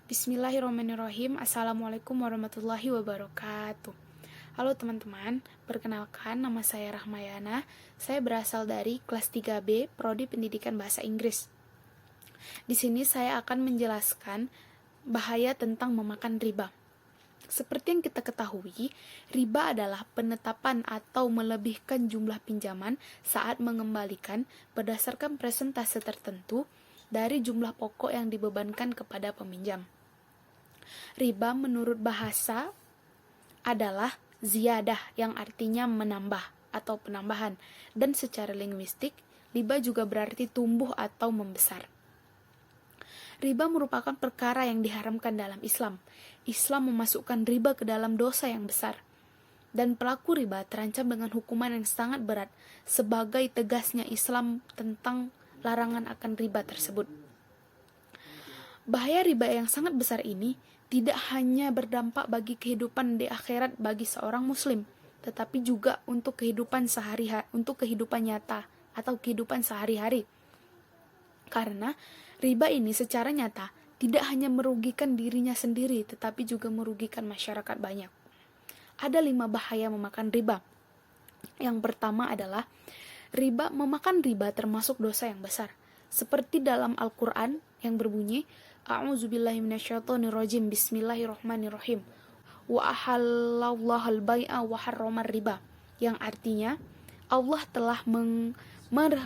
Bismillahirrahmanirrahim. Assalamualaikum warahmatullahi wabarakatuh. Halo teman-teman, perkenalkan nama saya Rahmayana. Saya berasal dari kelas 3B, Prodi Pendidikan Bahasa Inggris. Di sini saya akan menjelaskan bahaya tentang memakan riba. Seperti yang kita ketahui, riba adalah penetapan atau melebihkan jumlah pinjaman saat mengembalikan berdasarkan persentase tertentu dari jumlah pokok yang dibebankan kepada peminjam. Riba menurut bahasa adalah ziyadah yang artinya menambah atau penambahan, dan secara linguistik, riba juga berarti tumbuh atau membesar. Riba merupakan perkara yang diharamkan dalam Islam. Islam memasukkan riba ke dalam dosa yang besar, dan pelaku riba terancam dengan hukuman yang sangat berat sebagai tegasnya Islam tentang larangan akan riba tersebut. Bahaya riba yang sangat besar ini tidak hanya berdampak bagi kehidupan di akhirat bagi seorang muslim, tetapi juga untuk kehidupan nyata atau kehidupan sehari-hari. Karena riba ini secara nyata tidak hanya merugikan dirinya sendiri, tetapi juga merugikan masyarakat banyak. Ada 5 bahaya memakan riba. Yang pertama adalah memakan riba termasuk dosa yang besar. Seperti dalam Al-Quran yang berbunyi, A'udzubillahi minasyaitonirrajim, Bismillahirrahmanirrahim. Wa ahallallahu al-bai'a wa harramar riba. Yang artinya, Allah telah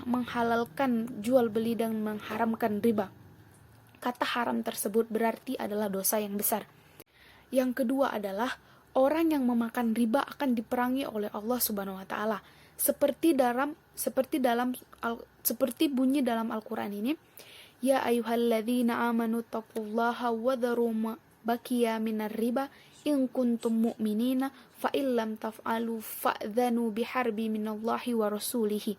menghalalkan jual beli dan mengharamkan riba. Kata haram tersebut berarti adalah dosa yang besar. Yang kedua adalah orang yang memakan riba akan diperangi oleh Allah Subhanahu wa taala. Seperti bunyi dalam Al-Qur'an ini, ya ayyuhalladzina amanu taqullaha wa dharu ma baqiya minar riba in kuntum mu'minina fa illam taf'alu fa'dhanu biharbi minallahi wa rasulihi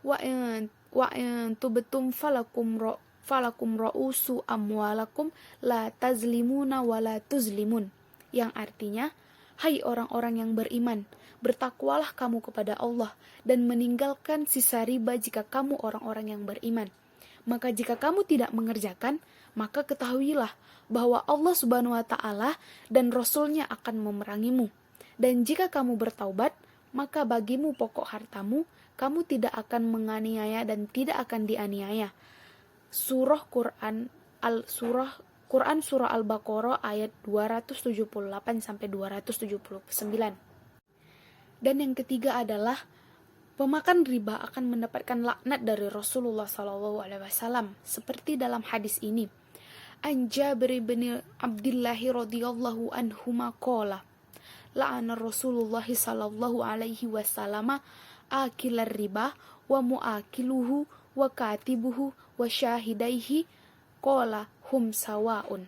wa in tubtum falakum ra'usu amwalakum la tazlimuna wa la tuzlimun. Yang artinya, hai orang-orang yang beriman, bertakwalah kamu kepada Allah dan meninggalkan sisa riba jika kamu orang-orang yang beriman. Maka jika kamu tidak mengerjakan, maka ketahuilah bahwa Allah Subhanahu wa taala dan Rasul-Nya akan memerangimu. Dan jika kamu bertaubat, maka bagimu pokok hartamu, kamu tidak akan menganiaya dan tidak akan dianiaya. Quran Surah Al-Baqarah ayat 278 sampai 279. Dan yang ketiga adalah pemakan riba akan mendapatkan laknat dari Rasulullah SAW, seperti dalam hadis ini. An Jabir bin Abdullah radhiyallahu anhuma qala, la'ana Rasulullah sallallahu alaihi wasallam akilar riba wa muakiluhu wa katibuhu wa syahidaihi qala hum sawaun.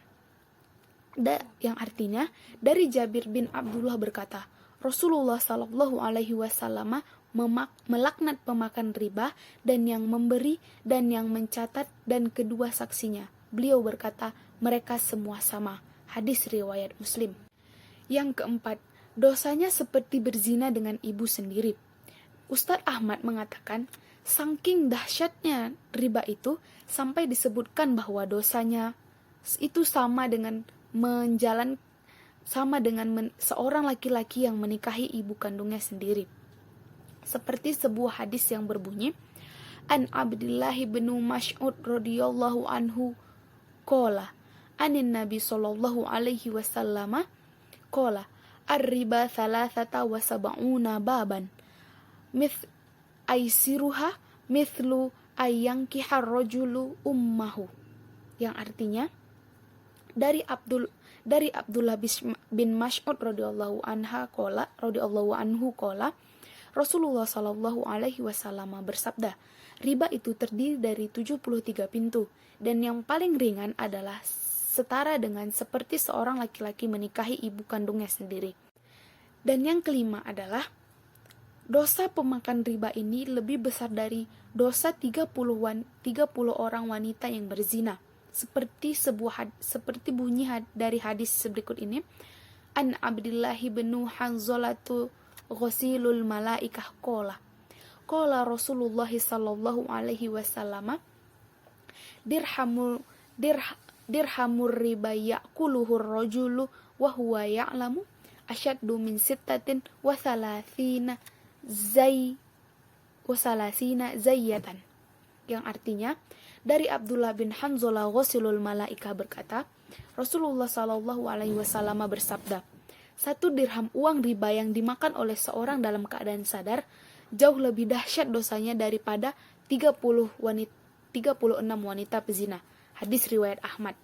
Yang artinya, dari Jabir bin Abdullah berkata, Rasulullah sallallahu alaihi wasallam melaknat pemakan riba dan yang memberi dan yang mencatat dan kedua saksinya. Beliau berkata, mereka semua sama. Hadis riwayat Muslim. Yang keempat, dosanya seperti berzina dengan ibu sendiri. Ustadz Ahmad mengatakan, saking dahsyatnya riba itu sampai disebutkan bahwa dosanya itu sama dengan seorang laki-laki yang menikahi ibu kandungnya sendiri. Seperti sebuah hadis yang berbunyi, An Abdullah bin Mas'ud radhiyallahu anhu qala, anin Nabi sallallahu alaihi wasallam qala, ar-riba thalathata wa sab'una baban. Aisiruha mithlu ayyankihar rajulu ummahu. Yang artinya, dari Abdullah bin Mas'ud radhiyallahu anhu qala, Rasulullah sallallahu alaihi wasallam bersabda, riba itu terdiri dari 73 pintu, dan yang paling ringan adalah setara dengan seperti seorang laki-laki menikahi ibu kandungnya sendiri. Dan yang kelima adalah dosa pemakan riba ini lebih besar dari dosa 30 orang wanita yang berzina. Seperti bunyi dari hadis berikut ini, An Abdullah bin Hanzalatu ghasilul malaikah qala Rasulullah sallallahu alaihi wasallam dirhamu dirhamur riba ya'kuluhur rajulu wa huwa ya'lamu asyaddu min sittatin wa thalathina zayyatan. Yang artinya, dari Abdullah bin Hanzalah Ghasilul Malaika berkata, Rasulullah Shallallahu alaihi wasallam bersabda, 1 dirham uang riba yang dimakan oleh seorang dalam keadaan sadar jauh lebih dahsyat dosanya daripada 36 wanita pezina. Hadis riwayat Ahmad.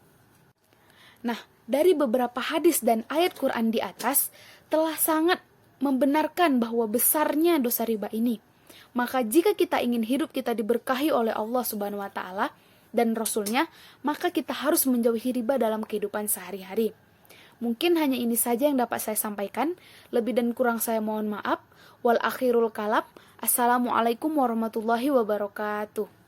Nah, dari beberapa hadis dan ayat Quran di atas telah sangat membenarkan bahwa besarnya dosa riba ini. Maka jika kita ingin hidup kita diberkahi oleh Allah Subhanahu wa taala dan Rasul-Nya, maka kita harus menjauhi riba dalam kehidupan sehari-hari. Mungkin hanya ini saja yang dapat saya sampaikan. Lebih dan kurang saya mohon maaf. Wal akhirul kalam. Assalamualaikum warahmatullahi wabarakatuh.